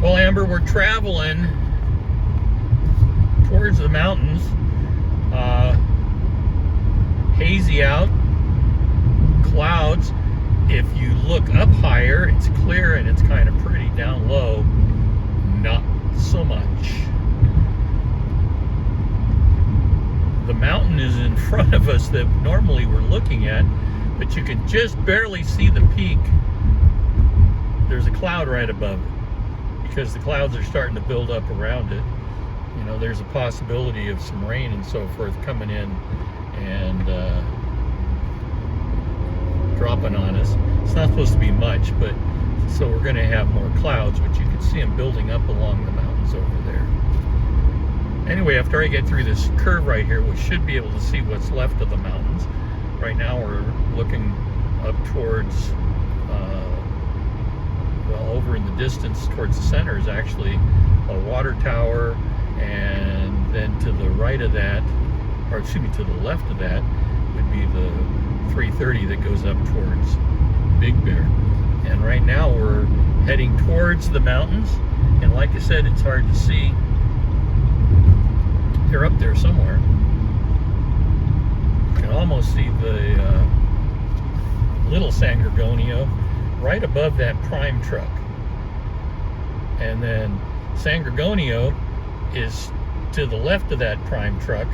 Well, Amber, we're traveling towards the mountains. Hazy out, clouds. If you look up higher, it's clear and it's kind of pretty. Down low, not so much. The mountain is in front of us that normally we're looking at, but you can just barely see the peak. There's a cloud right above it because the clouds are starting to build up around it. You know, there's a possibility of some rain and so forth coming in and dropping on us. It's not supposed to be much, but so we're going to have more clouds, but you can see them building up along the mountains over there. Anyway, after I get through this curve right here, we should be able to see what's left of the mountains. Right now we're looking up towards, well, over in the distance towards the center is actually a water tower, and then to the right of that, or excuse me, to the left of that would be the 330 that goes up towards Big Bear. And right now we're heading towards the mountains, and like I said, it's hard to see. They're up there somewhere. You can almost see the little San Gorgonio right above that prime truck. And then San Gorgonio is to the left of that prime truck.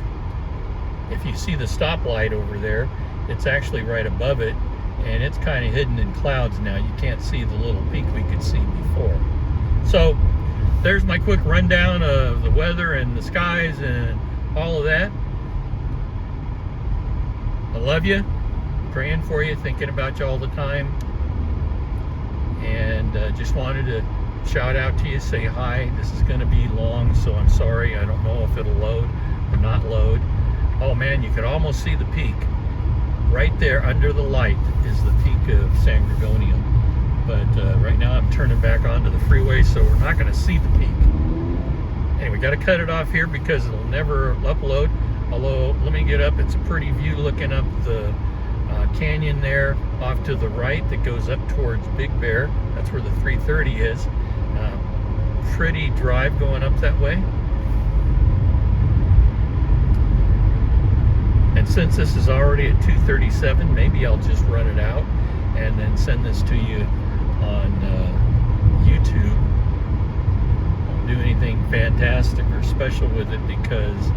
If you see the stoplight over there, it's actually right above it, and it's kind of hidden in clouds now. You can't see the little peak we could see before. So there's my quick rundown of the weather and the skies and all of that. I love you, praying for you, thinking about you all the time, and just wanted to shout out to you, say hi. This is going to be long, so I'm sorry. I don't know if it'll load or not load. Oh man, you could almost see the peak. Right there under the light is the peak of San Gorgonio. But right now I'm turning back onto the freeway, so we're not going to see the peak. Anyway, got to cut it off here because it'll never upload. Although, let me get up. It's a pretty view looking up the canyon there off to the right that goes up towards Big Bear. That's where the 330 is. Pretty drive going up that way. And since this is already at 2:37, maybe I'll just run it out and then send this to you on YouTube. I won't do anything fantastic or special with it because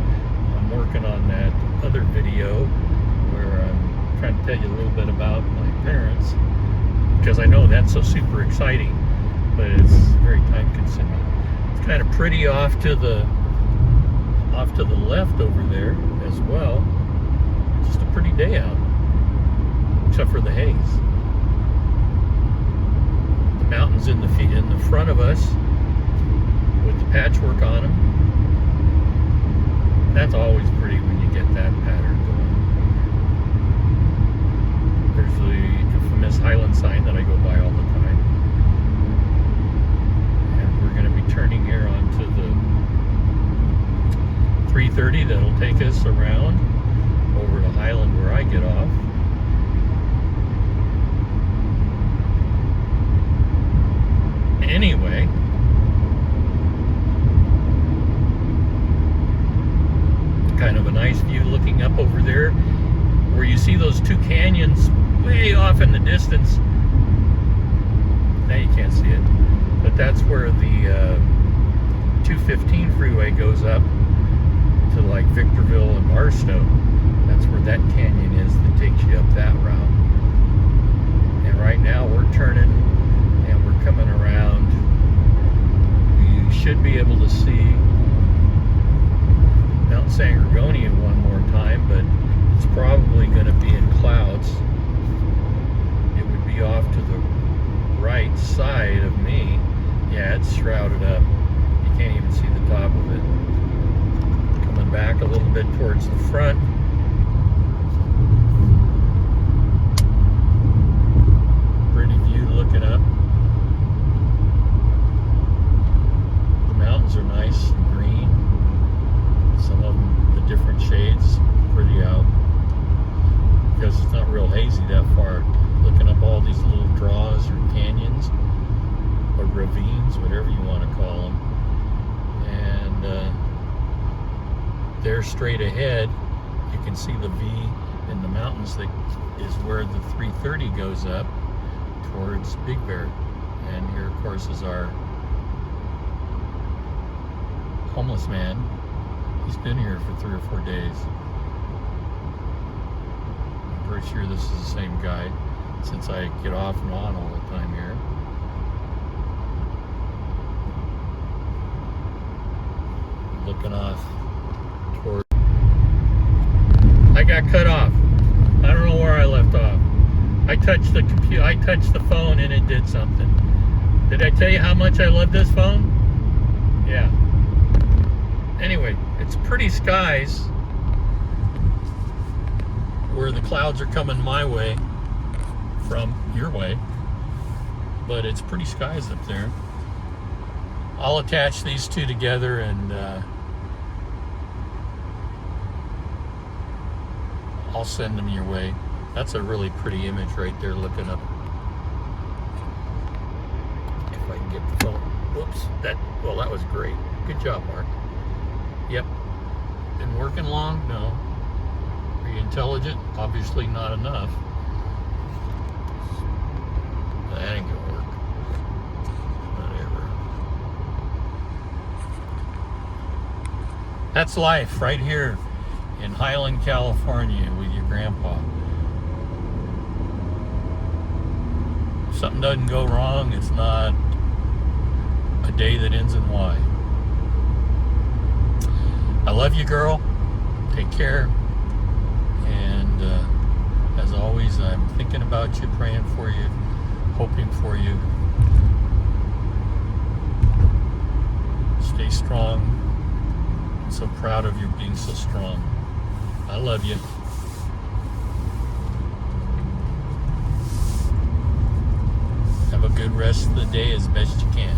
I'm working on that other video where I'm trying to tell you a little bit about my parents, because I know that's so super exciting, but it's very time consuming. It's kind of pretty off to the left over there as well. Just a pretty day out, except for the haze. The mountains in the front of us with the patchwork on them. That's always pretty when you get that pattern going. There's the infamous Highland sign that I go by all the time. And we're going to be turning here onto the 330 that'll take us around over to Highland where I get off. Anyway, kind of a nice view looking up over there where you see those two canyons way off in the distance. Now you can't see it, but that's where the 215 freeway goes up to like Victorville and Barstow. That's where that canyon is that takes you up that route. And right now we're turning and we're coming around. You should be able to see Mount San Gorgonio one more time, but it's probably going to be in clouds. It would be off to the right side of me. Yeah, it's shrouded up. You can't even see the top of it. Coming back a little bit towards the front. Pretty view looking up. The mountains are nice and green. Some of them, the different shades, pretty out. Because it's not real hazy that far. Looking up all these little draws or canyons, or ravines, whatever you want to call them. And there straight ahead, you can see the V in the mountains that is where the 330 goes up towards Big Bear. And here, of course, is our homeless man. He's been here for 3 or 4 days. I'm pretty sure this is the same guy, since I get off and on all the time here. Looking off toward... I got cut off. I don't know where I left off. I touched the computer, I touched the phone and it did something. Did I tell you how much I love this phone? Yeah. Anyway, it's pretty skies where the clouds are coming my way from your way, but it's pretty skies up there. I'll attach these two together and I'll send them your way. That's a really pretty image right there looking up. If I can get the phone. Whoops, that was great. Good job, Mark. Yep. Been working long? No. Are you intelligent? Obviously not enough. That ain't gonna work. Whatever. That's life right here in Highland, California with your grandpa. If something doesn't go wrong, it's not a day that ends in Y. I love you, girl. Take care. And as always, I'm thinking about you, praying for you, hoping for you. Stay strong. I'm so proud of you being so strong. I love you. Have a good rest of the day as best you can.